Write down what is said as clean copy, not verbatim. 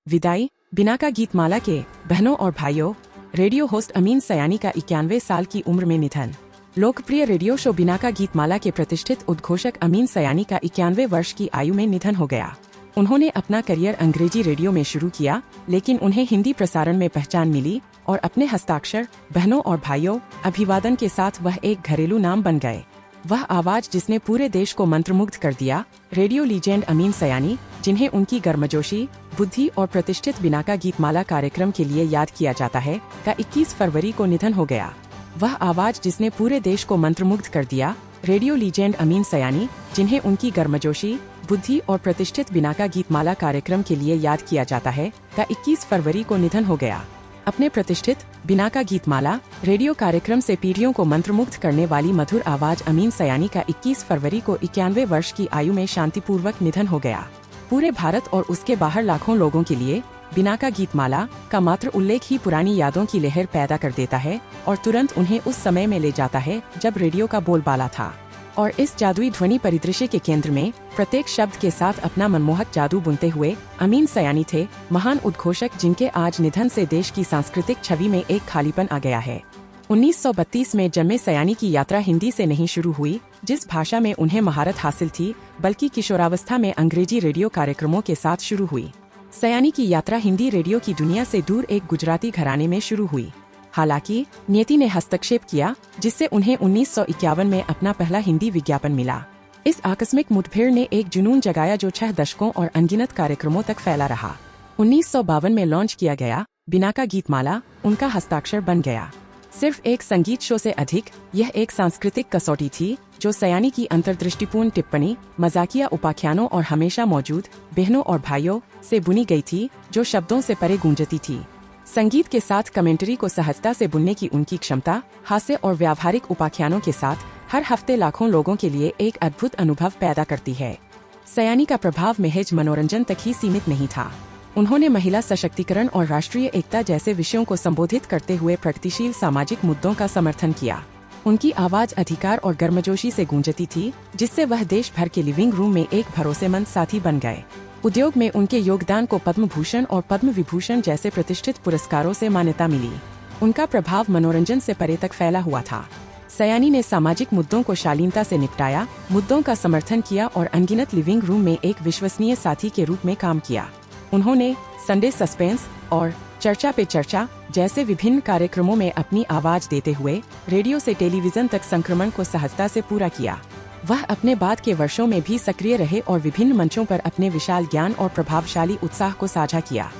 विदाई। बिनाका गीतमाला के बहनों और भाइयों, रेडियो होस्ट अमीन सयानी का 91 साल की उम्र में निधन। लोकप्रिय रेडियो शो बिनाका गीतमाला के प्रतिष्ठित उद्घोषक अमीन सयानी का 91 वर्ष की आयु में निधन हो गया। उन्होंने अपना करियर अंग्रेजी रेडियो में शुरू किया, लेकिन उन्हें हिंदी प्रसारण में पहचान मिली और अपने हस्ताक्षर बहनों और भाइयों अभिवादन के साथ वह एक घरेलू नाम बन गए। वह आवाज जिसने पूरे देश को मंत्रमुग्ध कर दिया, रेडियो लीजेंड अमीन सयानी, जिन्हें उनकी गर्मजोशी, बुद्धि और प्रतिष्ठित बिनाका गीतमाला कार्यक्रम के लिए याद किया जाता है, का 21 फरवरी को निधन हो गया। वह आवाज जिसने पूरे देश को मंत्रमुग्ध कर दिया, रेडियो लीजेंड अमीन सयानी, जिन्हें उनकी गर्मजोशी, बुद्धि और प्रतिष्ठित बिनाका गीतमाला कार्यक्रम के लिए याद किया जाता है, का 21 फरवरी को निधन हो गया। अपने प्रतिष्ठित बिनाका गीतमाला रेडियो कार्यक्रम से पीढ़ियों को मंत्रमुग्ध करने वाली मधुर आवाज अमीन सयानी का 21 फरवरी को 91 वर्ष की आयु में शांतिपूर्वक निधन हो गया। पूरे भारत और उसके बाहर लाखों लोगों के लिए बिनाका गीतमाला का मात्र उल्लेख ही पुरानी यादों की लहर पैदा कर देता है और तुरंत उन्हें उस समय में ले जाता है जब रेडियो का बोलबाला था। और इस जादुई ध्वनि परिदृश्य के केंद्र में प्रत्येक शब्द के साथ अपना मनमोहक जादू बुनते हुए अमीन सयानी थे, महान उद्घोषक जिनके आज निधन से देश की सांस्कृतिक छवि में एक खालीपन आ गया है। 1932 में जन्मे सयानी की यात्रा हिंदी से नहीं शुरू हुई, जिस भाषा में उन्हें महारत हासिल थी, बल्कि किशोरावस्था में अंग्रेजी रेडियो कार्यक्रमों के साथ शुरू हुई। सयानी की यात्रा हिंदी रेडियो की दुनिया से दूर एक गुजराती घराने में शुरू हुई। हालांकि नियति ने हस्तक्षेप किया, जिससे उन्हें 1951 में अपना पहला हिंदी विज्ञापन मिला। इस आकस्मिक मुठभेड़ ने एक जुनून जगाया जो 6 दशकों और अनगिनत कार्यक्रमों तक फैला रहा। 1952 में लॉन्च किया गया बिनाका गीतमाला उनका हस्ताक्षर बन गया। सिर्फ एक संगीत शो से अधिक, यह एक सांस्कृतिक कसौटी थी जो सयानी की अंतर्दृष्टिपूर्ण टिप्पणी, मजाकिया उपाख्यानों और हमेशा मौजूद बहनों और भाइयों से बुनी गई थी, जो शब्दों से परे गूंजती थी। संगीत के साथ कमेंटरी को सहजता से बुनने की उनकी क्षमता, हास्य और व्यावहारिक उपाख्यानों के साथ हर हफ्ते लाखों लोगों के लिए एक अद्भुत अनुभव पैदा करती है। सयानी का प्रभाव महज मनोरंजन तक ही सीमित नहीं था। उन्होंने महिला सशक्तिकरण और राष्ट्रीय एकता जैसे विषयों को संबोधित करते हुए प्रगतिशील सामाजिक मुद्दों का समर्थन किया। उनकी आवाज अधिकार और गर्मजोशी से गूंजती थी, जिससे वह देश भर के लिविंग रूम में एक भरोसेमंद साथी बन गए। उद्योग में उनके योगदान को पद्म भूषण और पद्म विभूषण जैसे प्रतिष्ठित पुरस्कारों से मान्यता मिली। उनका प्रभाव मनोरंजन से परे तक फैला हुआ था। सयानी ने सामाजिक मुद्दों को शालीनता से निपटाया, मुद्दों का समर्थन किया और अनगिनत लिविंग रूम में एक विश्वसनीय साथी के रूप में काम किया। उन्होंने संडे सस्पेंस और चर्चा पे चर्चा जैसे विभिन्न कार्यक्रमों में अपनी आवाज देते हुए रेडियो से टेलीविजन तक संक्रमण को सहजता से पूरा किया। वह अपने बाद के वर्षों में भी सक्रिय रहे और विभिन्न मंचों पर अपने विशाल ज्ञान और प्रभावशाली उत्साह को साझा किया।